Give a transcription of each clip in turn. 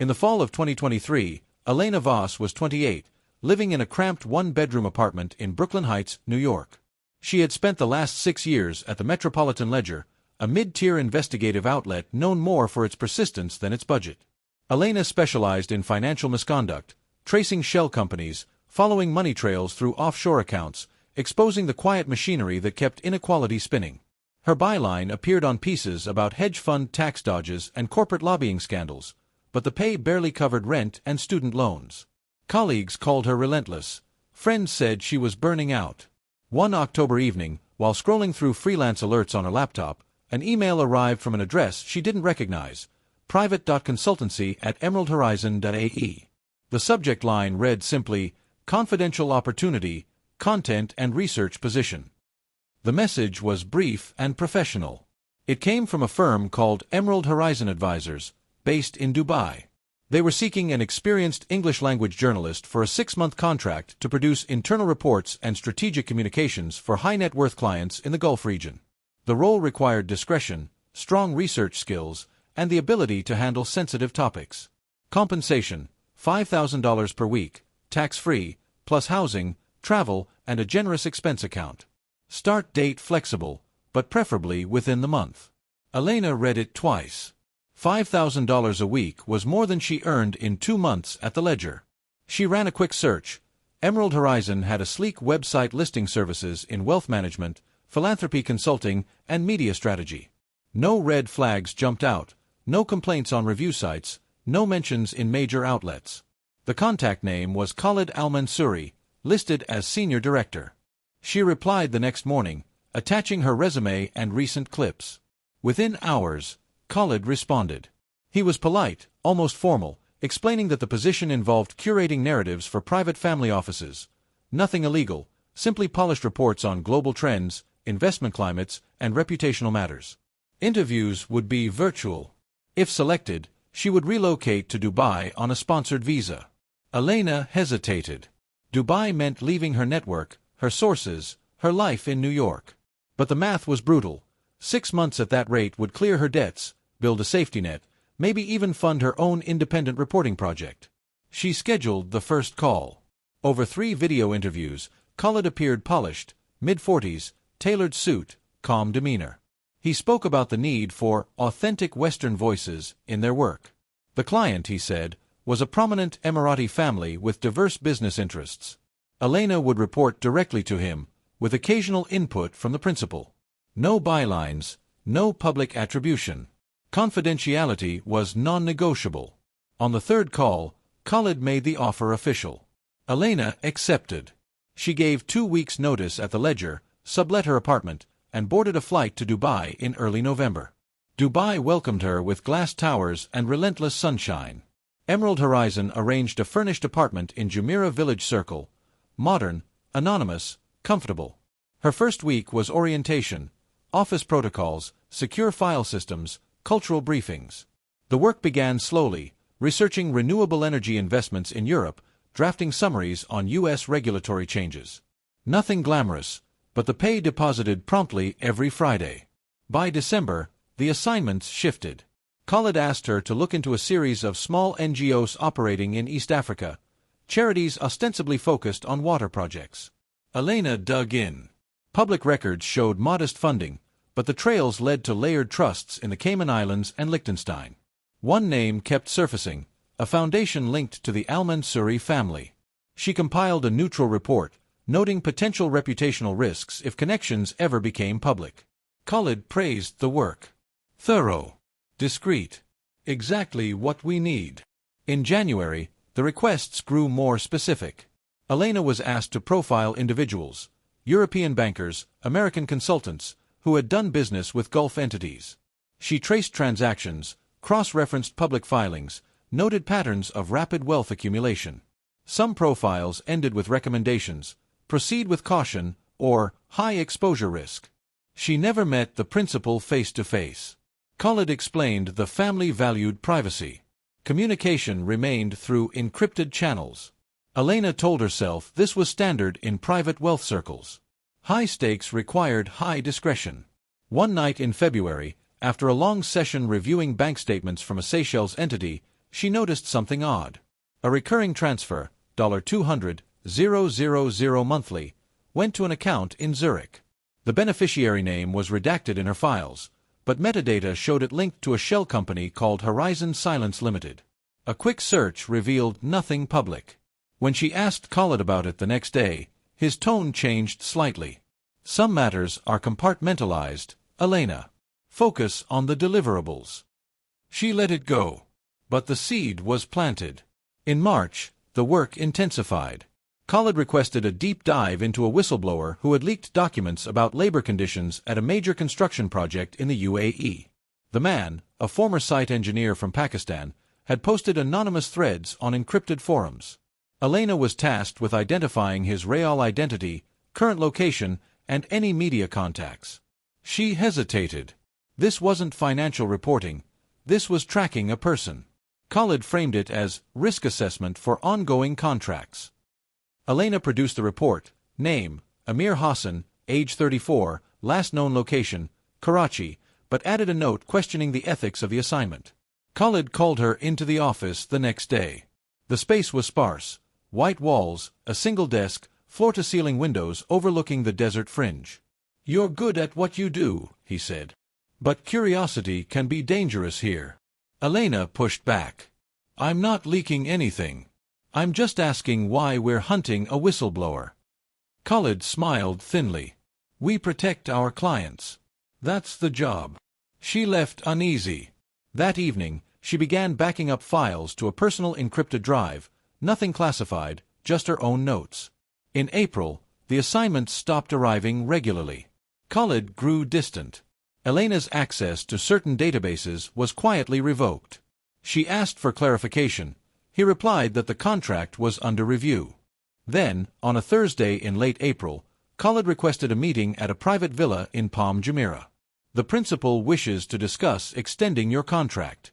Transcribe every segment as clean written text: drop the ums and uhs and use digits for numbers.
In the fall of 2023, Elena Voss was 28, living in a cramped one-bedroom apartment in Brooklyn Heights, New York. She had spent the last 6 years at the Metropolitan Ledger, a mid-tier investigative outlet known more for its persistence than its budget. Elena specialized in financial misconduct, tracing shell companies, following money trails through offshore accounts, exposing the quiet machinery that kept inequality spinning. Her byline appeared on pieces about hedge fund tax dodges and corporate lobbying scandals, but the pay barely covered rent and student loans. Colleagues called her relentless. Friends said she was burning out. One October evening, while scrolling through freelance alerts on her laptop, an email arrived from an address she didn't recognize, private.consultancy@emeraldhorizon.ae. The subject line read simply, "Confidential opportunity, content and research position." The message was brief and professional. It came from a firm called Emerald Horizon Advisors, based in Dubai. They were seeking an experienced English-language journalist for a 6-month contract to produce internal reports and strategic communications for high-net-worth clients in the Gulf region. The role required discretion, strong research skills, and the ability to handle sensitive topics. Compensation: $5,000 per week, tax-free, plus housing, travel, and a generous expense account. Start date flexible, but preferably within the month. Elena read it twice. $5,000 a week was more than she earned in 2 months at the Ledger. She ran a quick search. Emerald Horizon had a sleek website listing services in wealth management, philanthropy consulting, and media strategy. No red flags jumped out, no complaints on review sites, no mentions in major outlets. The contact name was Khalid Al-Mansouri, listed as senior director. She replied the next morning, attaching her resume and recent clips. Within hours, Khalid responded. He was polite, almost formal, explaining that the position involved curating narratives for private family offices. Nothing illegal, simply polished reports on global trends, investment climates, and reputational matters. Interviews would be virtual. If selected, she would relocate to Dubai on a sponsored visa. Elena hesitated. Dubai meant leaving her network, her sources, her life in New York. But the math was brutal. 6 months at that rate would clear her debts, build a safety net, maybe even fund her own independent reporting project. She scheduled the first call. Over 3 video interviews, Khalid appeared polished, mid-40s, tailored suit, calm demeanor. He spoke about the need for authentic Western voices in their work. The client, he said, was a prominent Emirati family with diverse business interests. Elena would report directly to him, with occasional input from the principal. No bylines, no public attribution. Confidentiality was non-negotiable. On the 3rd call, Khalid made the offer official. Elena accepted. She gave 2 weeks' notice at the Ledger, sublet her apartment, and boarded a flight to Dubai in early November. Dubai welcomed her with glass towers and relentless sunshine. Emerald Horizon arranged a furnished apartment in Jumeirah Village Circle, modern, anonymous, comfortable. Her first week was orientation, office protocols, secure file systems, cultural briefings. The work began slowly, researching renewable energy investments in Europe, drafting summaries on U.S. regulatory changes. Nothing glamorous, but the pay deposited promptly every Friday. By December, the assignments shifted. Khalid asked her to look into a series of small NGOs operating in East Africa, charities ostensibly focused on water projects. Elena dug in. Public records showed modest funding, but the trails led to layered trusts in the Cayman Islands and Liechtenstein. One name kept surfacing, a foundation linked to the Al-Mansouri family. She compiled a neutral report, noting potential reputational risks if connections ever became public. Khalid praised the work. Thorough. Discreet. Exactly what we need. In January, the requests grew more specific. Elena was asked to profile individuals, European bankers, American consultants, who had done business with Gulf entities. She traced transactions, cross-referenced public filings, noted patterns of rapid wealth accumulation. Some profiles ended with recommendations, proceed with caution, or high exposure risk. She never met the principal face-to-face. Khalid explained the family valued privacy. Communication remained through encrypted channels. Elena told herself this was standard in private wealth circles. High stakes required high discretion. One night in February, after a long session reviewing bank statements from a Seychelles entity, she noticed something odd. A recurring transfer, $200,000 monthly, went to an account in Zurich. The beneficiary name was redacted in her files, but metadata showed it linked to a shell company called Horizon Silence Limited. A quick search revealed nothing public. When she asked Khalid about it the next day, his tone changed slightly. Some matters are compartmentalized, Elena. Focus on the deliverables. She let it go. But the seed was planted. In March, the work intensified. Khalid requested a deep dive into a whistleblower who had leaked documents about labor conditions at a major construction project in the UAE. The man, a former site engineer from Pakistan, had posted anonymous threads on encrypted forums. Elena was tasked with identifying his real identity, current location, and any media contacts. She hesitated. This wasn't financial reporting. This was tracking a person. Khalid framed it as risk assessment for ongoing contracts. Elena produced the report. Name, Amir Hassan, age 34, last known location, Karachi, but added a note questioning the ethics of the assignment. Khalid called her into the office the next day. The space was sparse. White walls, a single desk, floor-to-ceiling windows overlooking the desert fringe. "You're good at what you do," he said. "But curiosity can be dangerous here." Elena pushed back. "I'm not leaking anything. I'm just asking why we're hunting a whistleblower." Khalid smiled thinly. "We protect our clients. That's the job." She left uneasy. That evening, she began backing up files to a personal encrypted drive, nothing classified, just her own notes. In April, the assignments stopped arriving regularly. Khalid grew distant. Elena's access to certain databases was quietly revoked. She asked for clarification. He replied that the contract was under review. Then, on a Thursday in late April, Khalid requested a meeting at a private villa in Palm Jumeirah. "The principal wishes to discuss extending your contract."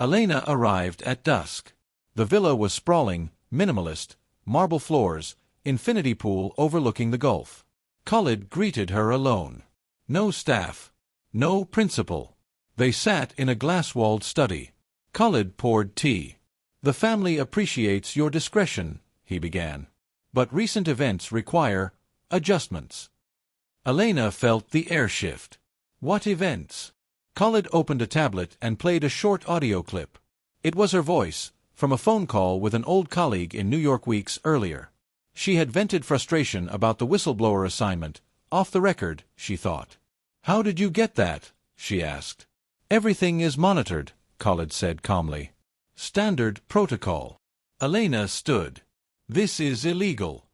Elena arrived at dusk. The villa was sprawling, minimalist, marble floors, infinity pool overlooking the Gulf. Khalid greeted her alone. No staff. No principal. They sat in a glass-walled study. Khalid poured tea. "The family appreciates your discretion," he began. "But recent events require adjustments." Elena felt the air shift. "What events?" Khalid opened a tablet and played a short audio clip. It was her voice, from a phone call with an old colleague in New York weeks earlier. She had vented frustration about the whistleblower assignment, off the record, she thought. "How did you get that?" she asked. "Everything is monitored," Khalid said calmly. "Standard protocol." Elena stood. "This is illegal."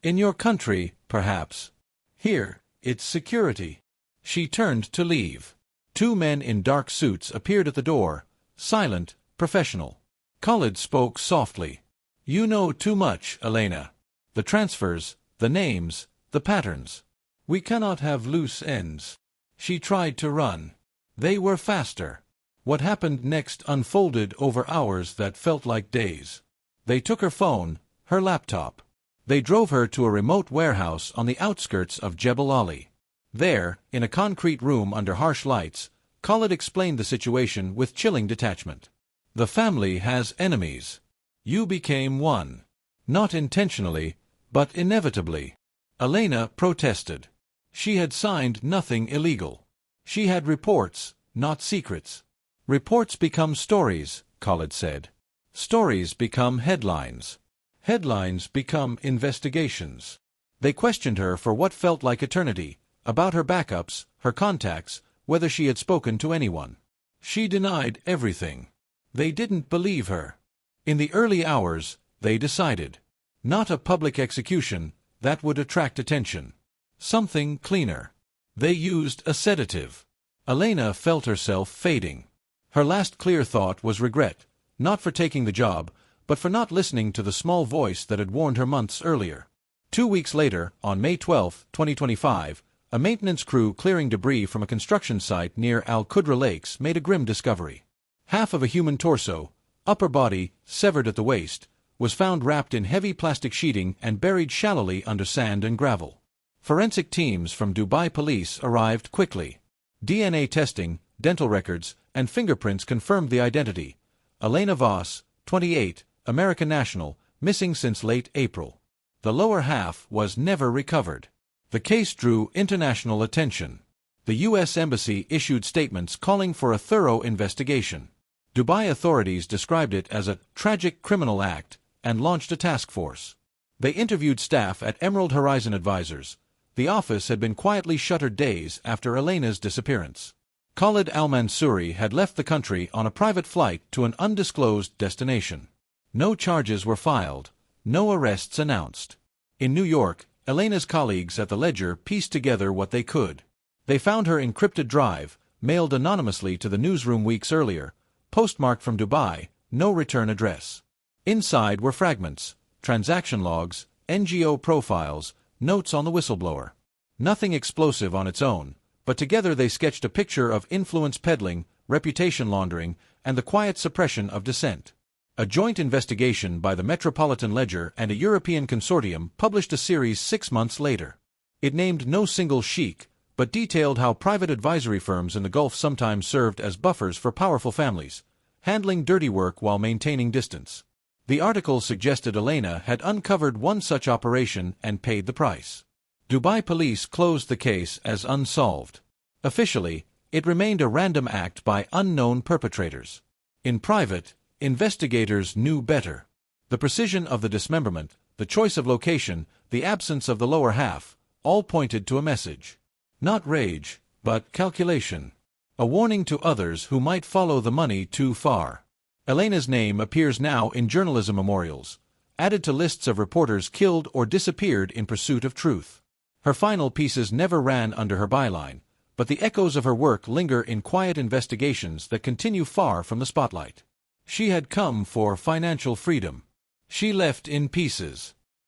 "In your country, perhaps. Here, it's security." She turned to leave. Two men in dark suits appeared at the door, silent, professional. Khalid spoke softly. "You know too much, Elena. The transfers, the names, the patterns. We cannot have loose ends." She tried to run. They were faster. What happened next unfolded over hours that felt like days. They took her phone, her laptop. They drove her to a remote warehouse on the outskirts of Jebel Ali. There, in a concrete room under harsh lights, Khalid explained the situation with chilling detachment. "The family has enemies. You became one. Not intentionally, but inevitably." Elena protested. She had signed nothing illegal. She had reports, not secrets. "Reports become stories," Khalid said. "Stories become headlines. Headlines become investigations." They questioned her for what felt like eternity, about her backups, her contacts, whether she had spoken to anyone. She denied everything. They didn't believe her. In the early hours, they decided. Not a public execution, that would attract attention. Something cleaner. They used a sedative. Elena felt herself fading. Her last clear thought was regret, not for taking the job, but for not listening to the small voice that had warned her months earlier. 2 weeks later, on May 12, 2025, a maintenance crew clearing debris from a construction site near Al-Qudra Lakes made a grim discovery. Half of a human torso, upper body, severed at the waist, was found wrapped in heavy plastic sheeting and buried shallowly under sand and gravel. Forensic teams from Dubai police arrived quickly. DNA testing, dental records, and fingerprints confirmed the identity, Elena Voss, 28, American national, missing since late April. The lower half was never recovered. The case drew international attention. The U.S. Embassy issued statements calling for a thorough investigation. Dubai authorities described it as a tragic criminal act and launched a task force. They interviewed staff at Emerald Horizon Advisors. The office had been quietly shuttered days after Elena's disappearance. Khalid al-Mansouri had left the country on a private flight to an undisclosed destination. No charges were filed, no arrests announced. In New York, Elena's colleagues at the Ledger pieced together what they could. They found her encrypted drive, mailed anonymously to the newsroom weeks earlier, postmarked from Dubai, no return address. Inside were fragments, transaction logs, NGO profiles, notes on the whistleblower. Nothing explosive on its own, but together they sketched a picture of influence peddling, reputation laundering, and the quiet suppression of dissent. A joint investigation by the Metropolitan Ledger and a European consortium published a series 6 months later. It named no single sheikh, but detailed how private advisory firms in the Gulf sometimes served as buffers for powerful families, handling dirty work while maintaining distance. The article suggested Elena had uncovered one such operation and paid the price. Dubai police closed the case as unsolved. Officially, it remained a random act by unknown perpetrators. In private, investigators knew better. The precision of the dismemberment, the choice of location, the absence of the lower half, all pointed to a message. Not rage, but calculation. A warning to others who might follow the money too far. Elena's name appears now in journalism memorials, added to lists of reporters killed or disappeared in pursuit of truth. Her final pieces never ran under her byline, but the echoes of her work linger in quiet investigations that continue far from the spotlight. She had come for financial freedom. She left in pieces.